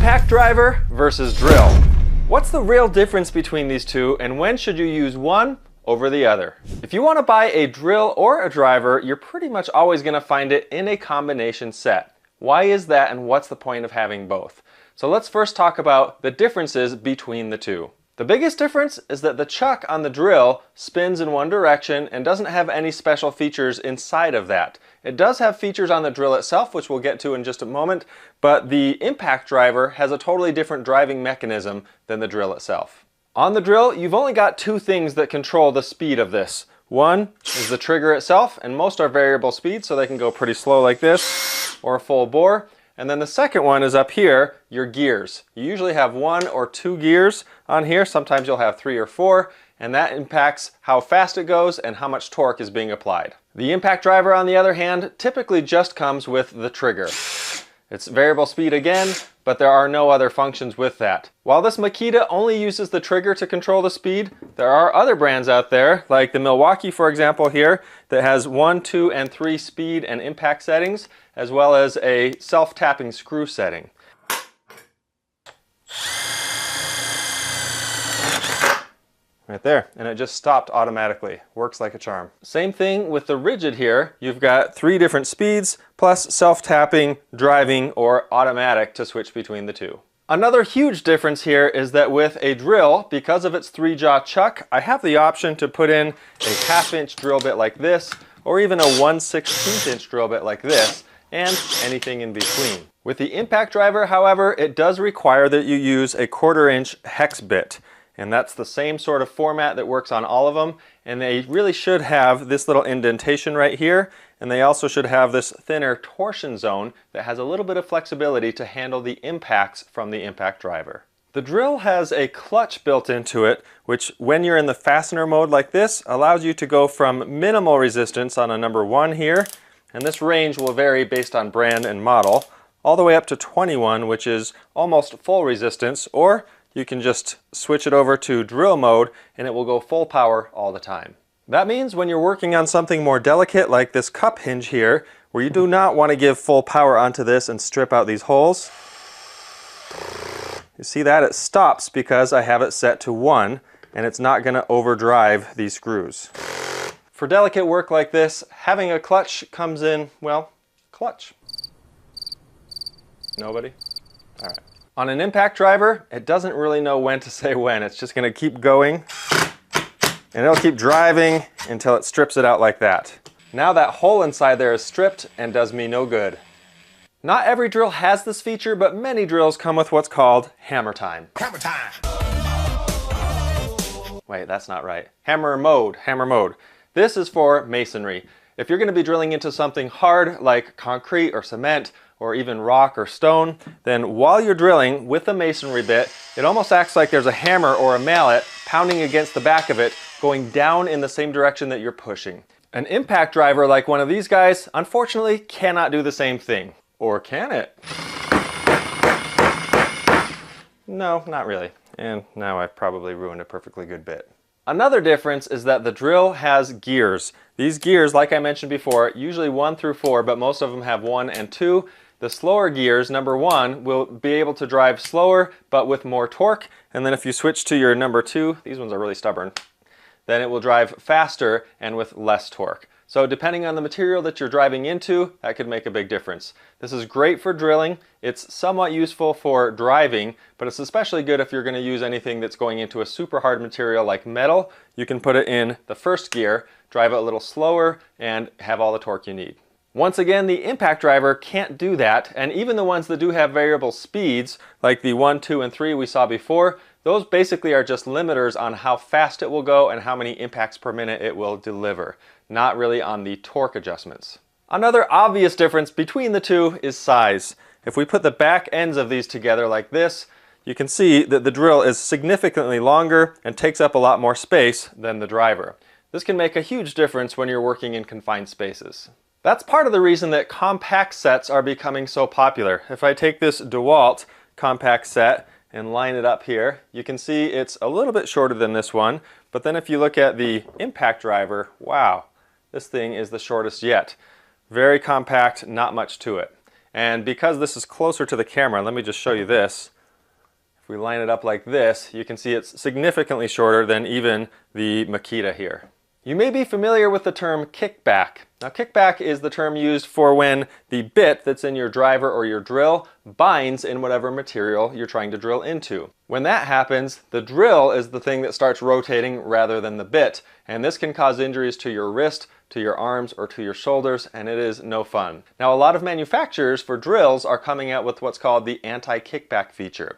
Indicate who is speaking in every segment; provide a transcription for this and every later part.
Speaker 1: ImpacDriver versus drill. What's the real difference between these two, and when should you use one over the other? If you want to buy a drill or a driver, you're pretty much always going to find it in a combination set. Why is that, and what's the point of having both? So let's first talk about the differences between the two. The biggest difference is that the chuck on the drill spins in one direction and doesn't have any special features inside of that. It does have features on the drill itself, which we'll get to in just a moment, but the ImpacDriver has a totally different driving mechanism than the drill itself. On the drill, you've only got two things that control the speed of this. One is the trigger itself, and most are variable speed, so they can go pretty slow like this, or full bore. And then the second one is up here, your gears. You usually have 1 or 2 gears on here. Sometimes you'll have 3 or 4, and that impacts how fast it goes and how much torque is being applied. The ImpacDriver, on the other hand, typically just comes with the trigger. It's variable speed again, but there are no other functions with that. While this Makita only uses the trigger to control the speed, there are other brands out there, like the Milwaukee, for example, here, that has 1, 2, and 3 speed and impact settings, as well as a self-tapping screw setting. Right there, and it just stopped automatically. Works like a charm. Same thing with the rigid here. You've got 3 different speeds, plus self-tapping, driving, or automatic to switch between the two. Another huge difference here is that with a drill, because of its 3-jaw chuck, I have the option to put in a 1/2 inch drill bit like this, or even a 1/16 inch drill bit like this, and anything in between. With the ImpacDriver, however, it does require that you use a 1/4 inch hex bit. And that's the same sort of format that works on all of them. And they really should have this little indentation right here. And they also should have this thinner torsion zone that has a little bit of flexibility to handle the impacts from the ImpacDriver. The drill has a clutch built into it, which when you're in the fastener mode like this, allows you to go from minimal resistance on a number 1 here, and this range will vary based on brand and model, all the way up to 21, which is almost full resistance, or you can just switch it over to drill mode and it will go full power all the time. That means when you're working on something more delicate like this cup hinge here, where you do not want to give full power onto this and strip out these holes, you see that? It stops because I have it set to 1 and it's not going to overdrive these screws. For delicate work like this, having a clutch comes in, well, clutch. Nobody? All right. On an ImpacDriver, it doesn't really know when to say when. It's just going to keep going, and it'll keep driving until it strips it out like that. Now that hole inside there is stripped and does me no good. Not every drill has this feature, but many drills come with what's called hammer time. Hammer time! Wait, that's not right. Hammer mode, hammer mode. This is for masonry. If you're going to be drilling into something hard like concrete or cement, or even rock or stone, then while you're drilling with the masonry bit, it almost acts like there's a hammer or a mallet pounding against the back of it, going down in the same direction that you're pushing. An ImpacDriver like one of these guys, unfortunately, cannot do the same thing. Or can it? No, not really. And now I've probably ruined a perfectly good bit. Another difference is that the drill has gears. These gears, like I mentioned before, usually 1 through 4, but most of them have 1 and 2. The slower gears, number 1, will be able to drive slower, but with more torque. And then if you switch to your number 2, these ones are really stubborn, then it will drive faster and with less torque. So depending on the material that you're driving into, that could make a big difference. This is great for drilling. It's somewhat useful for driving, but it's especially good if you're going to use anything that's going into a super hard material like metal. You can put it in the first gear, drive it a little slower, and have all the torque you need. Once again, the ImpacDriver can't do that, and even the ones that do have variable speeds, like the 1, 2, and 3 we saw before, those basically are just limiters on how fast it will go and how many impacts per minute it will deliver, not really on the torque adjustments. Another obvious difference between the two is size. If we put the back ends of these together like this, you can see that the drill is significantly longer and takes up a lot more space than the driver. This can make a huge difference when you're working in confined spaces. That's part of the reason that compact sets are becoming so popular. If I take this DEWALT compact set and line it up here, you can see it's a little bit shorter than this one, but then if you look at the ImpacDriver, wow, this thing is the shortest yet. Very compact, not much to it. And because this is closer to the camera, let me just show you this. If we line it up like this, you can see it's significantly shorter than even the Makita here. You may be familiar with the term kickback. Now, kickback is the term used for when the bit that's in your driver or your drill binds in whatever material you're trying to drill into. When that happens, the drill is the thing that starts rotating rather than the bit, and this can cause injuries to your wrist, to your arms, or to your shoulders, and it is no fun. Now, a lot of manufacturers for drills are coming out with what's called the anti-kickback feature.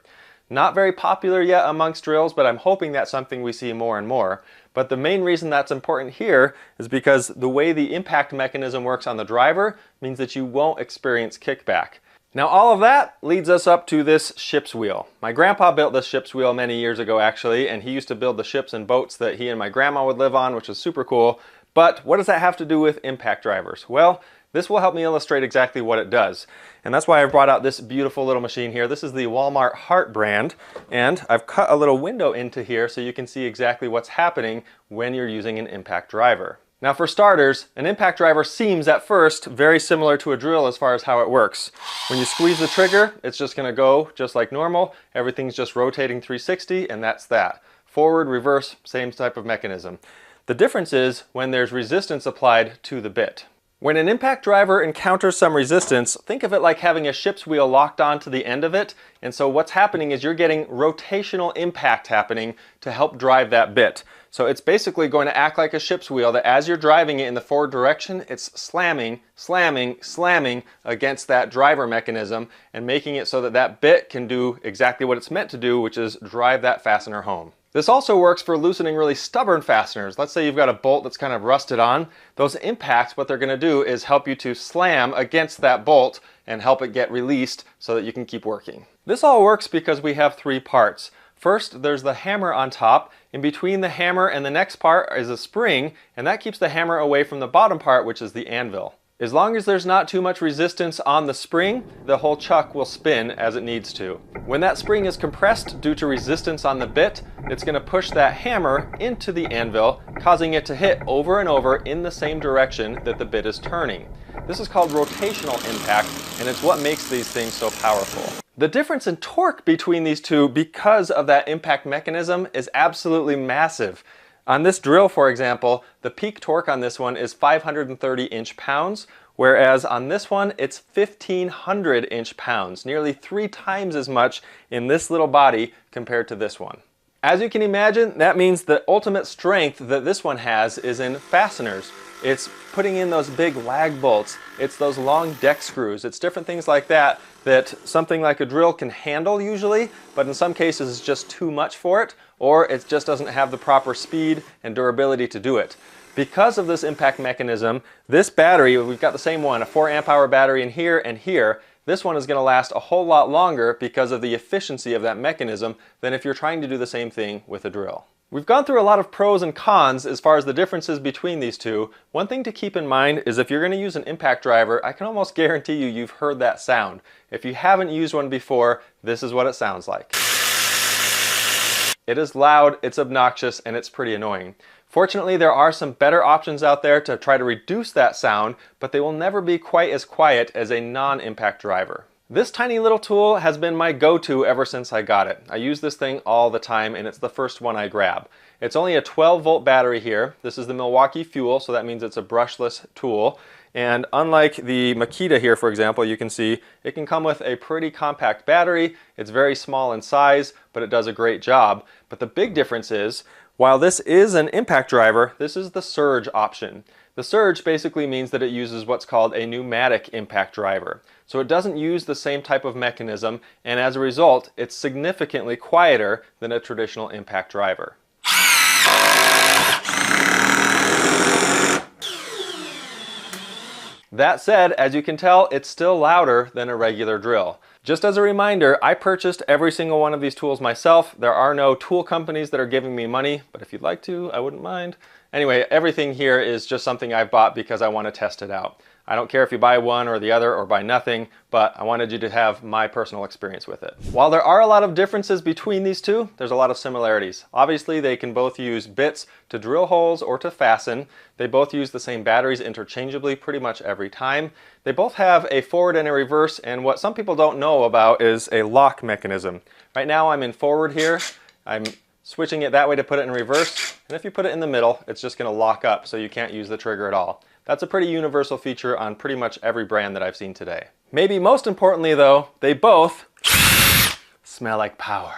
Speaker 1: Not very popular yet amongst drills, but I'm hoping that's something we see more and more. But the main reason that's important here is because the way the impact mechanism works on the driver means that you won't experience kickback. Now, all of that leads us up to this ship's wheel. My grandpa built this ship's wheel many years ago, actually, and he used to build the ships and boats that he and my grandma would live on, which was super cool. But what does that have to do with impact drivers? Well, this will help me illustrate exactly what it does. And that's why I've brought out this beautiful little machine here. This is the Walmart Heart brand, and I've cut a little window into here so you can see exactly what's happening when you're using an impact driver. Now, for starters, an impact driver seems at first very similar to a drill as far as how it works. When you squeeze the trigger, it's just going to go just like normal. Everything's just rotating 360, and that's that. Forward, reverse, same type of mechanism. The difference is when there's resistance applied to the bit. When an impact driver encounters some resistance, think of it like having a ship's wheel locked onto the end of it. And so what's happening is you're getting rotational impact happening to help drive that bit. So it's basically going to act like a ship's wheel that as you're driving it in the forward direction, it's slamming, slamming, slamming against that driver mechanism and making it so that that bit can do exactly what it's meant to do, which is drive that fastener home. This also works for loosening really stubborn fasteners. Let's say you've got a bolt that's kind of rusted on. Those impacts, what they're going to do is help you to slam against that bolt and help it get released so that you can keep working. This all works because we have three parts. First, there's the hammer on top. In between the hammer and the next part is a spring, and that keeps the hammer away from the bottom part, which is the anvil. As long as there's not too much resistance on the spring, the whole chuck will spin as it needs to. When that spring is compressed due to resistance on the bit, it's going to push that hammer into the anvil, causing it to hit over and over in the same direction that the bit is turning. This is called rotational impact, and it's what makes these things so powerful. The difference in torque between these two because of that impact mechanism is absolutely massive. On this drill, for example, the peak torque on this one is 530 inch-pounds, whereas on this one it's 1500 inch-pounds, nearly 3 times as much in this little body compared to this one. As you can imagine, that means the ultimate strength that this one has is in fasteners. It's putting in those big lag bolts, it's those long deck screws, it's different things like that that something like a drill can handle usually, but in some cases it's just too much for it, or it just doesn't have the proper speed and durability to do it. Because of this impact mechanism, this battery, we've got the same one, a 4 amp hour battery in here and here, this one is going to last a whole lot longer because of the efficiency of that mechanism than if you're trying to do the same thing with a drill. We've gone through a lot of pros and cons as far as the differences between these two. One thing to keep in mind is if you're going to use an impact driver, I can almost guarantee you've heard that sound. If you haven't used one before, this is what it sounds like. It is loud, it's obnoxious, and it's pretty annoying. Fortunately, there are some better options out there to try to reduce that sound, but they will never be quite as quiet as a non-impact driver. This tiny little tool has been my go-to ever since I got it. I use this thing all the time, and it's the first one I grab. It's only a 12-volt battery here. This is the Milwaukee Fuel, so that means it's a brushless tool. And unlike the Makita here, for example, you can see it can come with a pretty compact battery. It's very small in size, but it does a great job. But the big difference is, while this is an impact driver, this is the surge option. The surge basically means that it uses what's called a pneumatic impact driver. So it doesn't use the same type of mechanism, and as a result, it's significantly quieter than a traditional impact driver. That said, as you can tell, it's still louder than a regular drill. Just as a reminder, I purchased every single one of these tools myself. There are no tool companies that are giving me money, but if you'd like to, I wouldn't mind. Anyway, everything here is just something I bought because I want to test it out. I don't care if you buy one or the other or buy nothing, but I wanted you to have my personal experience with it. While there are a lot of differences between these two, there's a lot of similarities. Obviously, they can both use bits to drill holes or to fasten. They both use the same batteries interchangeably pretty much every time. They both have a forward and a reverse, and what some people don't know about is a lock mechanism. Right now I'm in forward here. I'm switching it that way to put it in reverse, and if you put it in the middle, it's just going to lock up so you can't use the trigger at all. That's a pretty universal feature on pretty much every brand that I've seen today. Maybe most importantly though, they both smell like power.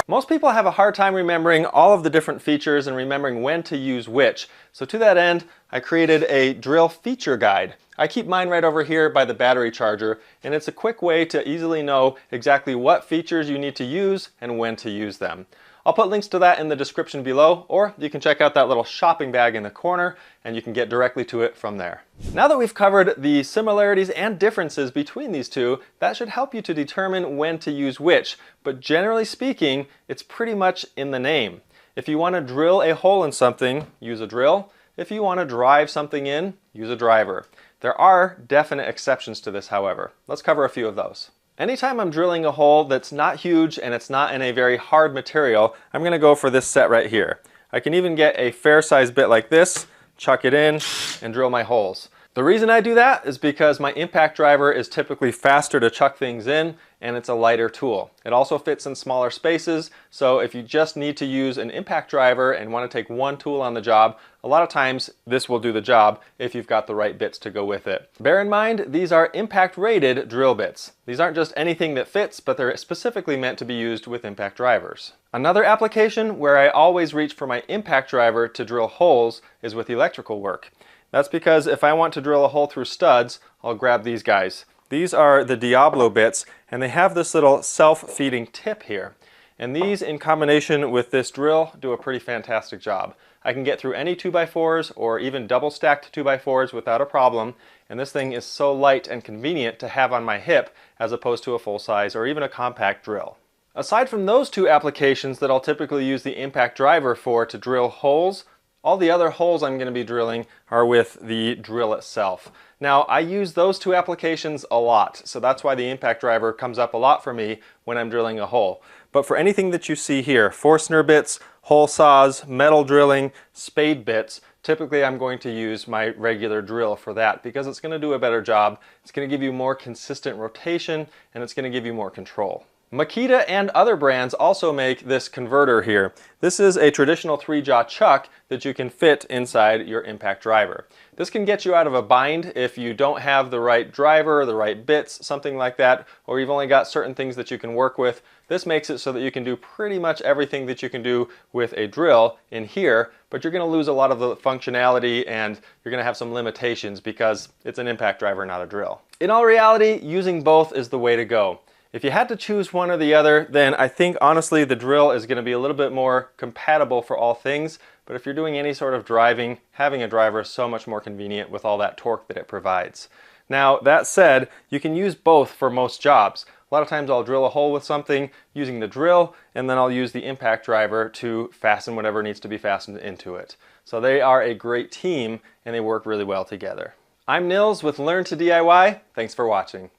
Speaker 1: Most people have a hard time remembering all of the different features and remembering when to use which. So to that end, I created a drill feature guide. I keep mine right over here by the battery charger, and it's a quick way to easily know exactly what features you need to use and when to use them. I'll put links to that in the description below, or you can check out that little shopping bag in the corner and you can get directly to it from there. Now that we've covered the similarities and differences between these two, that should help you to determine when to use which, but generally speaking, it's pretty much in the name. If you want to drill a hole in something, use a drill. If you want to drive something in, use a driver. There are definite exceptions to this, however. Let's cover a few of those. Anytime I'm drilling a hole that's not huge and it's not in a very hard material, I'm going to go for this set right here. I can even get a fair sized bit like this, chuck it in, and drill my holes. The reason I do that is because my ImpacDriver is typically faster to chuck things in, and it's a lighter tool. It also fits in smaller spaces, so if you just need to use an ImpacDriver and want to take one tool on the job, a lot of times this will do the job if you've got the right bits to go with it. Bear in mind, these are impact rated drill bits. These aren't just anything that fits, but they're specifically meant to be used with ImpacDrivers. Another application where I always reach for my ImpacDriver to drill holes is with electrical work. That's because if I want to drill a hole through studs, I'll grab these guys. These are the Diablo bits, and they have this little self-feeding tip here. And these, in combination with this drill, do a pretty fantastic job. I can get through any 2x4s or even double-stacked 2x4s without a problem, and this thing is so light and convenient to have on my hip as opposed to a full-size or even a compact drill. Aside from those two applications that I'll typically use the ImpacDriver for to drill holes, all the other holes I'm going to be drilling are with the drill itself. Now, I use those two applications a lot, so that's why the ImpacDriver comes up a lot for me when I'm drilling a hole. But for anything that you see here, Forstner bits, hole saws, metal drilling, spade bits, typically I'm going to use my regular drill for that because it's going to do a better job, it's going to give you more consistent rotation, and it's going to give you more control. Makita and other brands also make this converter here. This is a traditional 3-jaw chuck that you can fit inside your ImpacDriver. This can get you out of a bind if you don't have the right driver, the right bits, something like that, or you've only got certain things that you can work with. This makes it so that you can do pretty much everything that you can do with a drill in here, but you're going to lose a lot of the functionality and you're going to have some limitations because it's an ImpacDriver, not a drill. In all reality, using both is the way to go. If you had to choose one or the other, then I think honestly the drill is going to be a little bit more compatible for all things, but if you're doing any sort of driving, having a driver is so much more convenient with all that torque that it provides. Now, that said, you can use both for most jobs. A lot of times I'll drill a hole with something using the drill, and then I'll use the ImpacDriver to fasten whatever needs to be fastened into it. So they are a great team, and they work really well together. I'm Nils with Learn to DIY. Thanks for watching.